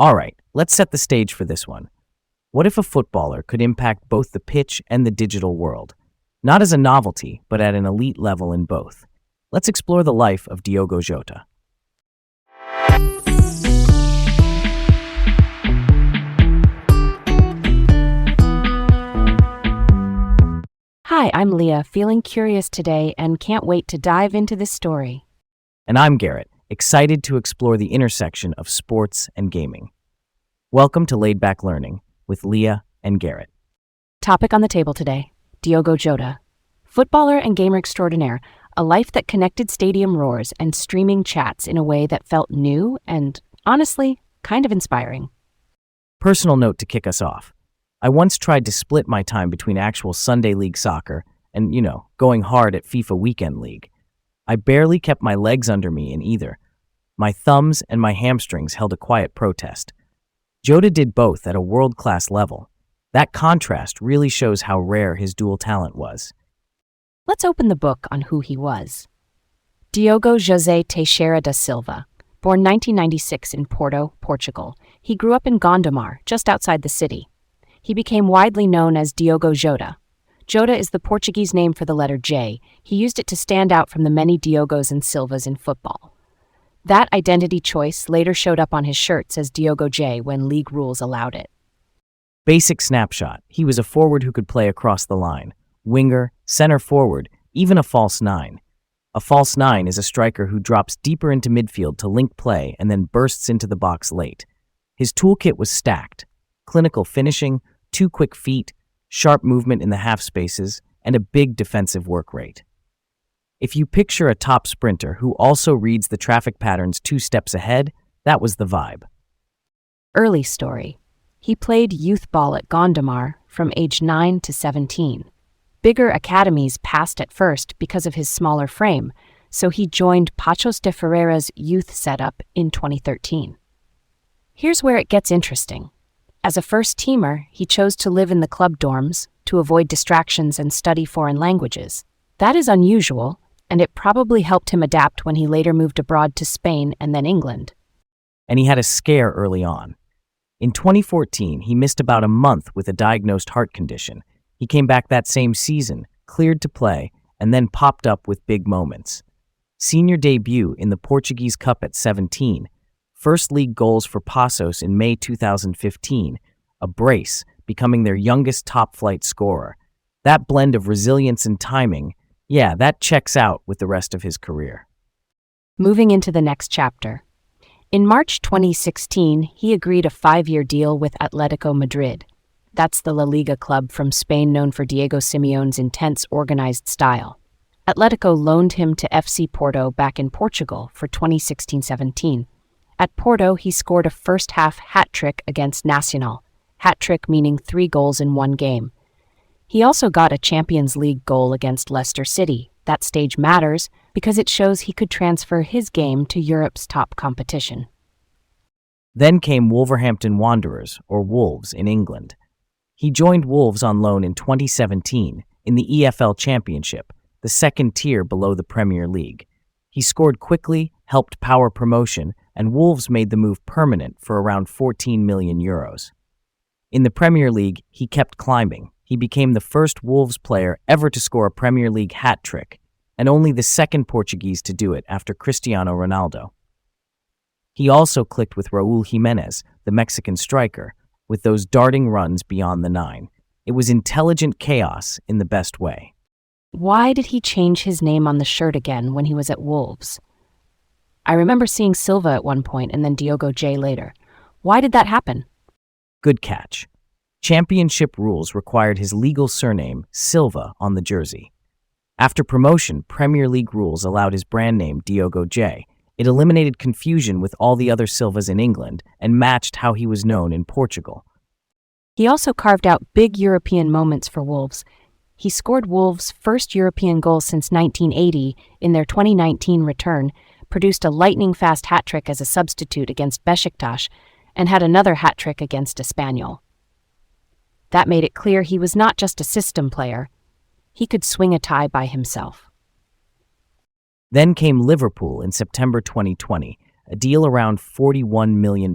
All right, let's set the stage for this one. What if a footballer could impact both the pitch and the digital world? Not as a novelty, but at an elite level in both. Let's explore the life of Diogo Jota. Hi, I'm Leah, feeling curious today and can't wait to dive into this story. And I'm Garrett, excited to explore the intersection of sports and gaming. Welcome to Laid Back Learning with Leah and Garrett. Topic on the table today, Diogo Jota. Footballer and gamer extraordinaire, a life that connected stadium roars and streaming chats in a way that felt new and, honestly, kind of inspiring. Personal note to kick us off. I once tried to split my time between actual Sunday League soccer and, going hard at FIFA Weekend League. I barely kept my legs under me in either. My thumbs and my hamstrings held a quiet protest. Jota did both at a world-class level. That contrast really shows how rare his dual talent was. Let's open the book on who he was. Diogo José Teixeira da Silva, born 1996 in Porto, Portugal. He grew up in Gondomar, just outside the city. He became widely known as Diogo Jota. Jota is the Portuguese name for the letter J. He used it to stand out from the many Diogos and Silvas in football. That identity choice later showed up on his shirts as Diogo J when league rules allowed it. Basic snapshot. He was a forward who could play across the line. Winger, center forward, even a false nine. A false nine is a striker who drops deeper into midfield to link play and then bursts into the box late. His toolkit was stacked. Clinical finishing, 2 quick feet, sharp movement in the half spaces, and a big defensive work rate. If you picture a top sprinter who also reads the traffic patterns 2 steps ahead, that was the vibe. Early story. He played youth ball at Gondomar from age 9 to 17. Bigger academies passed at first because of his smaller frame, so he joined Paços de Ferreira's youth setup in 2013. Here's where it gets interesting. As a first-teamer, he chose to live in the club dorms to avoid distractions and study foreign languages. That is unusual, and it probably helped him adapt when he later moved abroad to Spain and then England. And he had a scare early on. In 2014, he missed about a month with a diagnosed heart condition. He came back that same season, cleared to play, and then popped up with big moments. Senior debut in the Portuguese Cup at 17, first league goals for Paços in May 2015, a brace, becoming their youngest top-flight scorer. That blend of resilience and timing, that checks out with the rest of his career. Moving into the next chapter. In March 2016, he agreed a 5-year deal with Atletico Madrid. That's the La Liga club from Spain known for Diego Simeone's intense, organized style. Atletico loaned him to FC Porto back in Portugal for 2016-17. At Porto, he scored a first-half hat-trick against Nacional, hat-trick meaning 3 goals in 1 game. He also got a Champions League goal against Leicester City. That stage matters because it shows he could transfer his game to Europe's top competition. Then came Wolverhampton Wanderers, or Wolves, in England. He joined Wolves on loan in 2017 in the EFL Championship, the second tier below the Premier League. He scored quickly, helped power promotion, and Wolves made the move permanent for around 14 million euros. In the Premier League, he kept climbing. He became the first Wolves player ever to score a Premier League hat-trick, and only the second Portuguese to do it after Cristiano Ronaldo. He also clicked with Raúl Jiménez, the Mexican striker, with those darting runs beyond the 9. It was intelligent chaos in the best way. Why did he change his name on the shirt again when he was at Wolves? I remember seeing Silva at one point and then Diogo J later. Why did that happen? Good catch. Championship rules required his legal surname, Silva, on the jersey. After promotion, Premier League rules allowed his brand name, Diogo J. It eliminated confusion with all the other Silvas in England and matched how he was known in Portugal. He also carved out big European moments for Wolves. He scored Wolves' first European goal since 1980 in their 2019 return, produced a lightning-fast hat-trick as a substitute against Besiktas, and had another hat-trick against Espanyol. That made it clear he was not just a system player. He could swing a tie by himself. Then came Liverpool in September 2020, a deal around £41 million.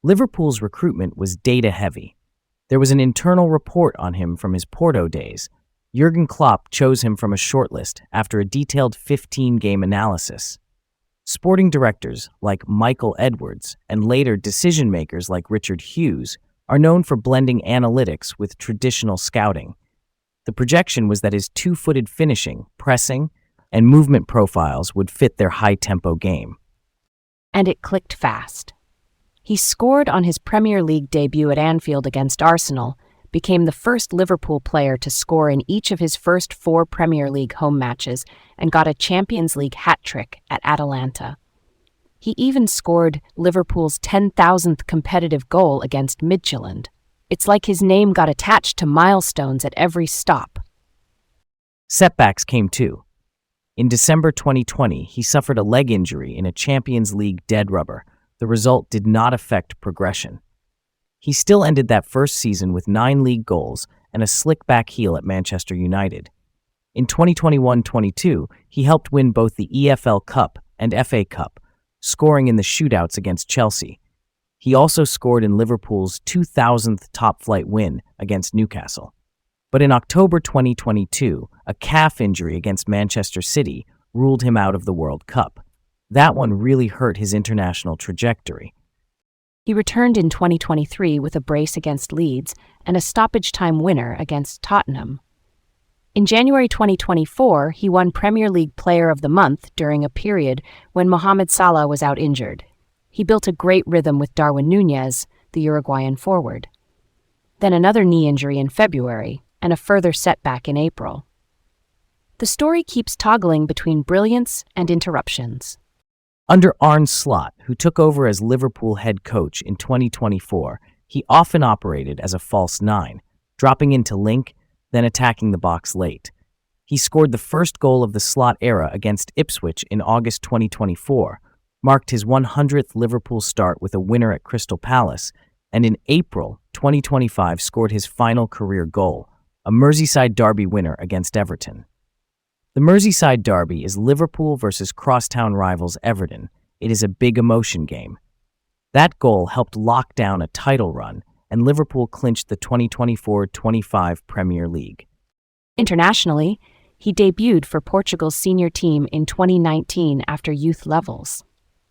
Liverpool's recruitment was data-heavy. There was an internal report on him from his Porto days. Jurgen Klopp chose him from a shortlist after a detailed 15-game analysis. Sporting directors like Michael Edwards and later decision-makers like Richard Hughes are known for blending analytics with traditional scouting. The projection was that his two-footed finishing, pressing, and movement profiles would fit their high-tempo game. And it clicked fast. He scored on his Premier League debut at Anfield against Arsenal, became the first Liverpool player to score in each of his first 4 Premier League home matches, and got a Champions League hat-trick at Atalanta. He even scored Liverpool's 10,000th competitive goal against Midtjylland. It's like his name got attached to milestones at every stop. Setbacks came too. In December 2020, he suffered a leg injury in a Champions League dead rubber. The result did not affect progression. He still ended that first season with 9 league goals and a slick back heel at Manchester United. In 2021-22, he helped win both the EFL Cup and FA Cup, scoring in the shootouts against Chelsea. He also scored in Liverpool's 2000th top-flight win against Newcastle. But in October 2022, a calf injury against Manchester City ruled him out of the World Cup. That one really hurt his international trajectory. He returned in 2023 with a brace against Leeds and a stoppage-time winner against Tottenham. In January 2024, he won Premier League Player of the Month during a period when Mohamed Salah was out injured. He built a great rhythm with Darwin Núñez, the Uruguayan forward. Then another knee injury in February, and a further setback in April. The story keeps toggling between brilliance and interruptions. Under Arne Slot, who took over as Liverpool head coach in 2024, he often operated as a false 9, dropping into link, then attacking the box late. He scored the first goal of the Slot era against Ipswich in August 2024, marked his 100th Liverpool start with a winner at Crystal Palace, and in April 2025 scored his final career goal, a Merseyside derby winner against Everton. The Merseyside derby is Liverpool versus crosstown rivals Everton. It is a big emotion game. That goal helped lock down a title run, and Liverpool clinched the 2024-25 Premier League. Internationally, he debuted for Portugal's senior team in 2019 after youth levels.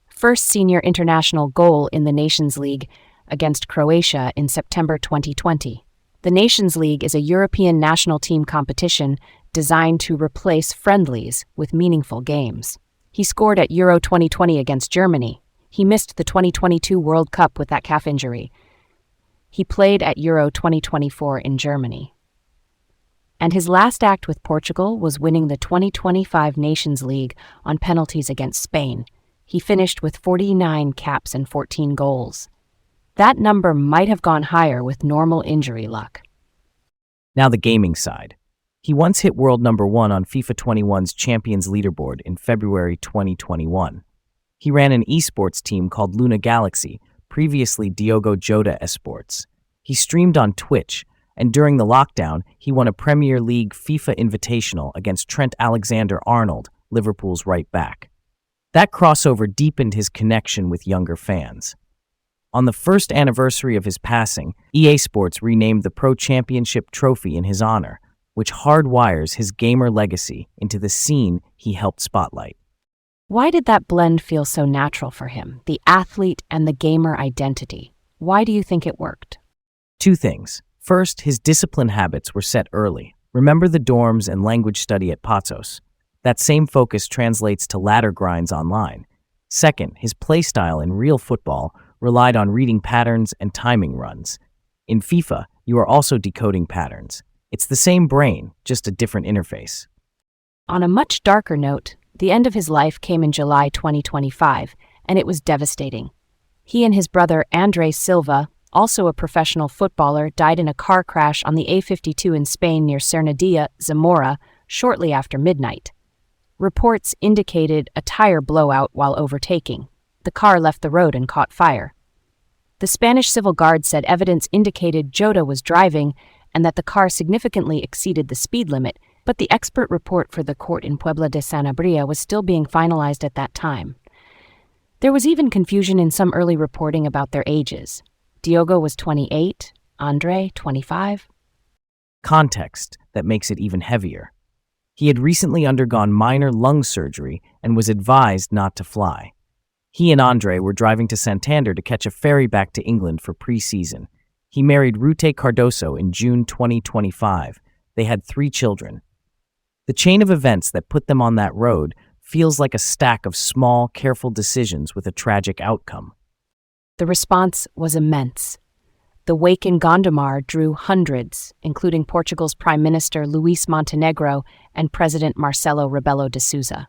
First senior international goal in the Nations League against Croatia in September 2020. The Nations League is a European national team competition designed to replace friendlies with meaningful games. He scored at Euro 2020 against Germany. He missed the 2022 World Cup with that calf injury. He played at Euro 2024 in Germany. And his last act with Portugal was winning the 2025 Nations League on penalties against Spain. He finished with 49 caps and 14 goals. That number might have gone higher with normal injury luck. Now the gaming side. He once hit world number 1 on FIFA 21's Champions Leaderboard in February 2021. He ran an esports team called Luna Galaxy, previously Diogo Jota Esports. He streamed on Twitch, and during the lockdown, he won a Premier League FIFA Invitational against Trent Alexander-Arnold, Liverpool's right back. That crossover deepened his connection with younger fans. On the first anniversary of his passing, EA Sports renamed the Pro Championship trophy in his honor, which hardwires his gamer legacy into the scene he helped spotlight. Why did that blend feel so natural for him, the athlete and the gamer identity? Why do you think it worked? 2 things. First, his discipline habits were set early. Remember the dorms and language study at Patos? That same focus translates to ladder grinds online. Second, his playstyle in real football relied on reading patterns and timing runs. In FIFA, you are also decoding patterns. It's the same brain, just a different interface. On a much darker note, the end of his life came in July 2025, and it was devastating. He and his brother Andrés Silva, also a professional footballer, died in a car crash on the A52 in Spain near Cernadia, Zamora, shortly after midnight. Reports indicated a tire blowout while overtaking. The car left the road and caught fire. The Spanish Civil Guard said evidence indicated Jota was driving and that the car significantly exceeded the speed limit, but the expert report for the court in Puebla de Sanabria was still being finalized at that time. There was even confusion in some early reporting about their ages. Diogo was 28, Andre 25. Context that makes it even heavier. He had recently undergone minor lung surgery and was advised not to fly. He and Andre were driving to Santander to catch a ferry back to England for pre-season. He married Rute Cardoso in June 2025. They had 3 children. The chain of events that put them on that road feels like a stack of small, careful decisions with a tragic outcome. The response was immense. The wake in Gondomar drew hundreds, including Portugal's Prime Minister Luís Montenegro and President Marcelo Rebelo de Sousa.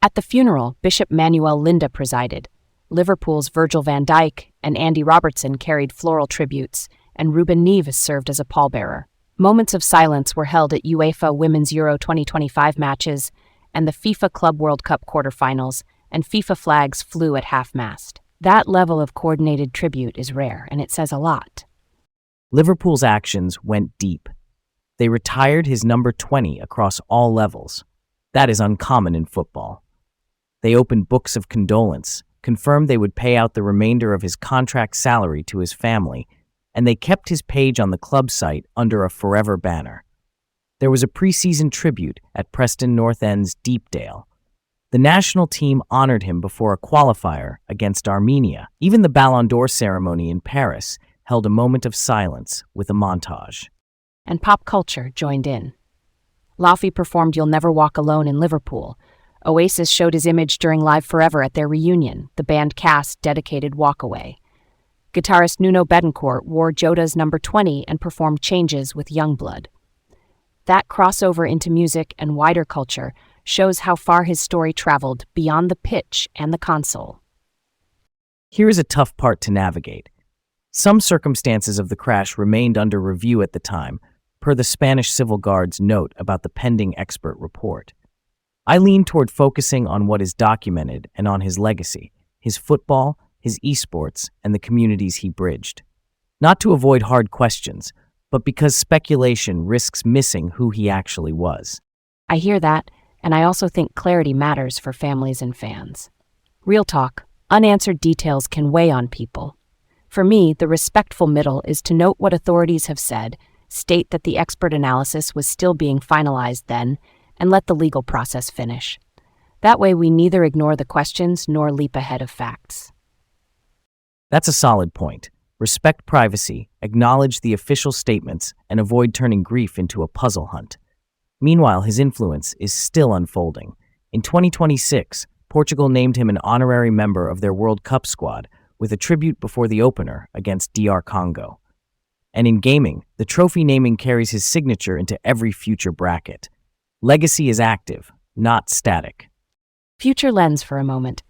At the funeral, Bishop Manuel Linda presided. Liverpool's Virgil van Dijk and Andy Robertson carried floral tributes, and Ruben Neves served as a pallbearer. Moments of silence were held at UEFA Women's Euro 2025 matches and the FIFA Club World Cup quarterfinals, and FIFA flags flew at half-mast. That level of coordinated tribute is rare, and it says a lot. Liverpool's actions went deep. They retired his number 20 across all levels. That is uncommon in football. They opened books of condolence, confirmed they would pay out the remainder of his contract salary to his family, and they kept his page on the club site under a forever banner. There was a preseason tribute at Preston North End's Deepdale. The national team honored him before a qualifier against Armenia. Even the Ballon d'Or ceremony in Paris held a moment of silence with a montage. And pop culture joined in. Laufey performed You'll Never Walk Alone in Liverpool. Oasis showed his image during Live Forever at their reunion. The band cast dedicated Walk Away. Guitarist Nuno Betancourt wore Jota's number 20 and performed Changes with Youngblood. That crossover into music and wider culture shows how far his story traveled beyond the pitch and the console. Here is a tough part to navigate. Some circumstances of the crash remained under review at the time, per the Spanish Civil Guard's note about the pending expert report. I lean toward focusing on what is documented and on his legacy, his football, his esports, and the communities he bridged. Not to avoid hard questions, but because speculation risks missing who he actually was. I hear that, and I also think clarity matters for families and fans. Real talk, unanswered details can weigh on people. For me, the respectful middle is to note what authorities have said, state that the expert analysis was still being finalized then, and let the legal process finish. That way we neither ignore the questions nor leap ahead of facts. That's a solid point. Respect privacy, acknowledge the official statements, and avoid turning grief into a puzzle hunt. Meanwhile, his influence is still unfolding. In 2026, Portugal named him an honorary member of their World Cup squad, with a tribute before the opener against DR Congo. And in gaming, the trophy naming carries his signature into every future bracket. Legacy is active, not static. Future lens for a moment.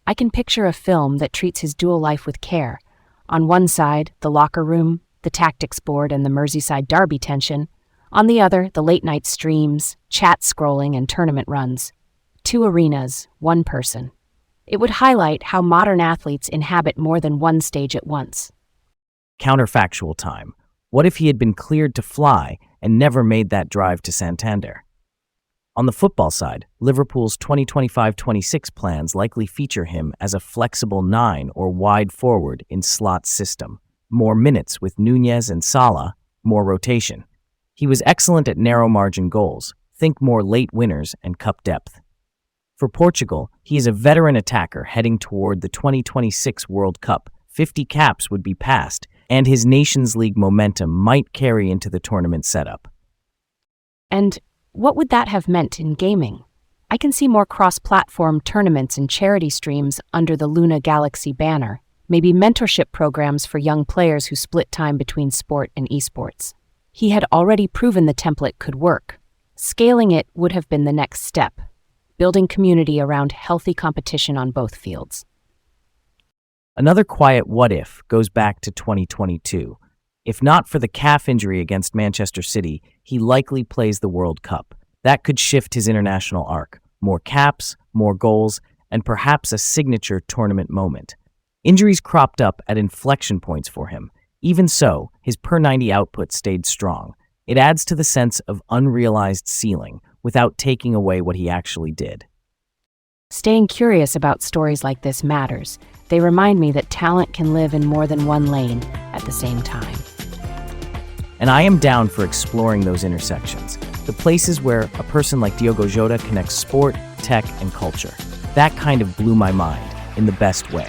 I can picture a film that treats his dual life with care. On one side, the locker room, the tactics board, and the Merseyside derby tension. On the other, the late-night streams, chat scrolling, and tournament runs. 2 arenas, 1 person. It would highlight how modern athletes inhabit more than one stage at once. Counterfactual time. What if he had been cleared to fly and never made that drive to Santander? On the football side, Liverpool's 2025-26 plans likely feature him as a flexible 9 or wide forward in slot system. More minutes with Nunez and Salah, more rotation. He was excellent at narrow margin goals. Think more late winners and cup depth. For Portugal, he is a veteran attacker heading toward the 2026 World Cup. 50 caps would be passed, and his Nations League momentum might carry into the tournament setup. And what would that have meant in gaming? I can see more cross-platform tournaments and charity streams under the Luna Galaxy banner, maybe mentorship programs for young players who split time between sport and esports. He had already proven the template could work. Scaling it would have been the next step, building community around healthy competition on both fields. Another quiet what-if goes back to 2022. If not for the calf injury against Manchester City, he likely plays the World Cup. That could shift his international arc. More caps, more goals, and perhaps a signature tournament moment. Injuries cropped up at inflection points for him. Even so, his per-90 output stayed strong. It adds to the sense of unrealized ceiling without taking away what he actually did. Staying curious about stories like this matters. They remind me that talent can live in more than one lane at the same time. And I am down for exploring those intersections, the places where a person like Diogo Jota connects sport, tech, and culture. That kind of blew my mind in the best way.